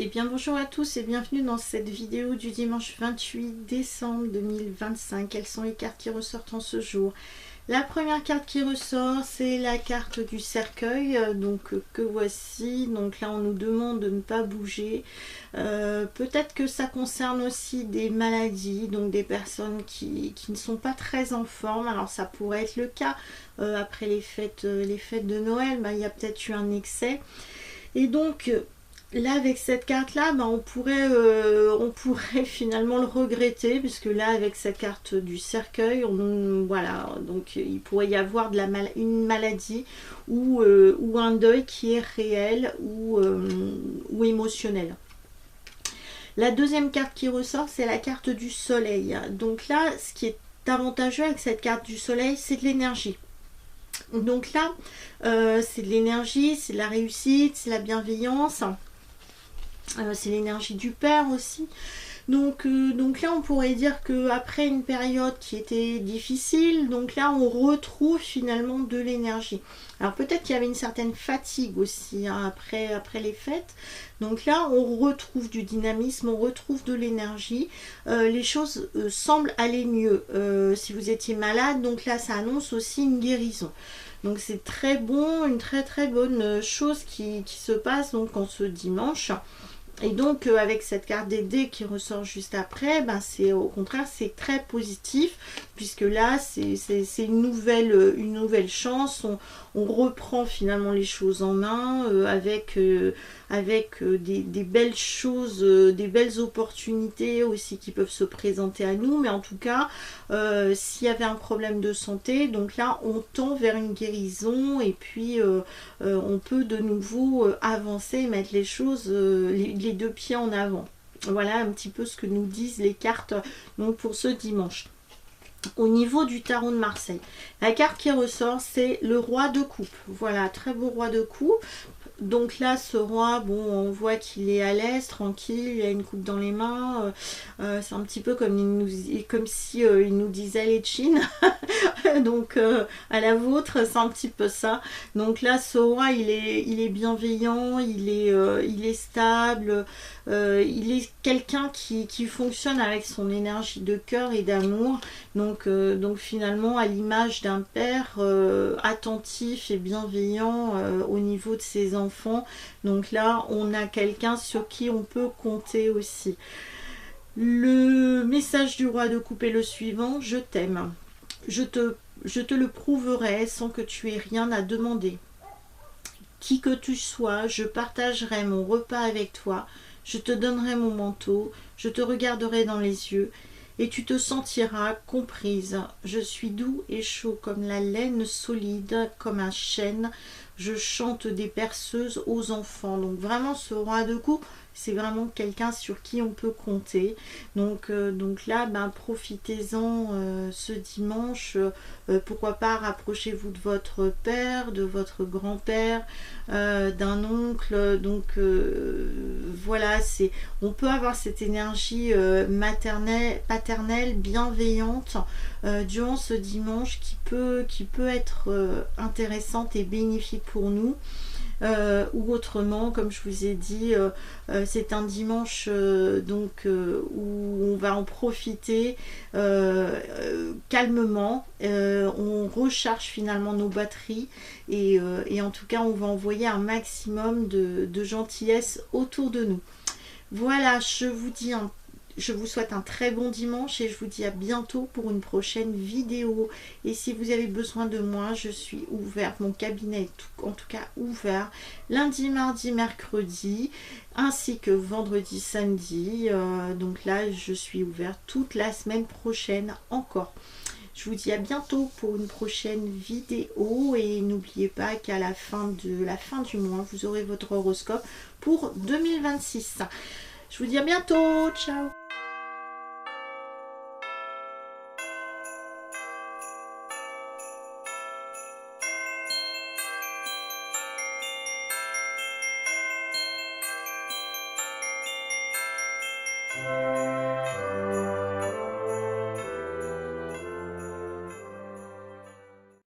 Eh bien bonjour à tous et bienvenue dans cette vidéo du dimanche 28 décembre 2025. Quelles sont les cartes qui ressortent en ce jour? La première carte qui ressort, c'est la carte du cercueil, que voici. Donc là, on nous demande de ne pas bouger. Peut-être que ça concerne aussi des maladies, donc des personnes qui ne sont pas très en forme. Alors ça pourrait être le cas après les fêtes de Noël, il y a peut-être eu un excès. Et donc là, avec cette carte-là, on pourrait finalement le regretter, puisque là, avec cette carte du cercueil, voilà, donc il pourrait y avoir une maladie ou un deuil qui est réel ou émotionnel. La deuxième carte qui ressort, c'est la carte du soleil. Donc là, ce qui est avantageux avec cette carte du soleil, c'est de l'énergie. Donc là, c'est de l'énergie, c'est de la réussite, c'est la bienveillance. C'est l'énergie du père aussi. Donc là, on pourrait dire qu'après une période qui était difficile, donc là, on retrouve finalement de l'énergie. Alors peut-être qu'il y avait une certaine fatigue aussi après les fêtes. Donc là, on retrouve du dynamisme, on retrouve de l'énergie. Les choses semblent aller mieux. Si vous étiez malade, donc là, ça annonce aussi une guérison. Donc c'est très bon, une très très bonne chose qui se passe donc en ce dimanche. Et donc avec cette carte des dés qui ressort juste après, c'est au contraire c'est très positif, puisque là c'est une nouvelle chance. On reprend finalement les choses en main avec des belles choses, des belles opportunités aussi qui peuvent se présenter à nous. Mais en tout cas, s'il y avait un problème de santé, donc là on tend vers une guérison, et puis on peut de nouveau avancer et mettre les choses, les deux pieds en avant. Voilà un petit peu ce que nous disent les cartes donc pour ce dimanche. Au niveau du tarot de Marseille, la carte qui ressort, c'est le roi de coupe. Voilà, très beau roi de coupe. Donc là, ce roi, on voit qu'il est à l'aise, tranquille, il a une coupe dans les mains. C'est un petit peu comme si il nous disait les chines. Donc à la vôtre, c'est un petit peu ça. Donc là, ce roi, il est bienveillant, il est stable. Il est quelqu'un qui fonctionne avec son énergie de cœur et d'amour. Donc finalement, à l'image d'un père attentif et bienveillant au niveau de ses enfants. Donc là, on a quelqu'un sur qui on peut compter aussi. Le message du roi de coupe est le suivant: je t'aime. Je te le prouverai sans que tu aies rien à demander. Qui que tu sois, je partagerai mon repas avec toi. Je te donnerai mon manteau, je te regarderai dans les yeux, et tu te sentiras comprise. Je suis doux et chaud comme la laine, solide comme un chêne. Je chante des berceuses aux enfants. Donc vraiment, ce roi de coupe, c'est vraiment quelqu'un sur qui on peut compter. Donc là, profitez-en ce dimanche. Pourquoi pas rapprochez-vous de votre père, de votre grand-père, d'un oncle. Donc voilà, on peut avoir cette énergie paternelle, bienveillante durant ce dimanche qui peut être intéressante et bénéfique pour nous. Ou autrement, comme je vous ai dit, c'est un dimanche où on va en profiter calmement. On recharge finalement nos batteries, et en tout cas on va envoyer un maximum de gentillesse autour de nous. Voilà, je vous souhaite un très bon dimanche, et je vous dis à bientôt pour une prochaine vidéo. Et si vous avez besoin de moi, je suis ouverte. Mon cabinet est en tout cas ouvert lundi, mardi, mercredi, ainsi que vendredi, samedi. Donc là, je suis ouverte toute la semaine prochaine encore. Je vous dis à bientôt pour une prochaine vidéo, et n'oubliez pas qu'à la fin du mois, vous aurez votre horoscope pour 2026. Je vous dis à bientôt. Ciao.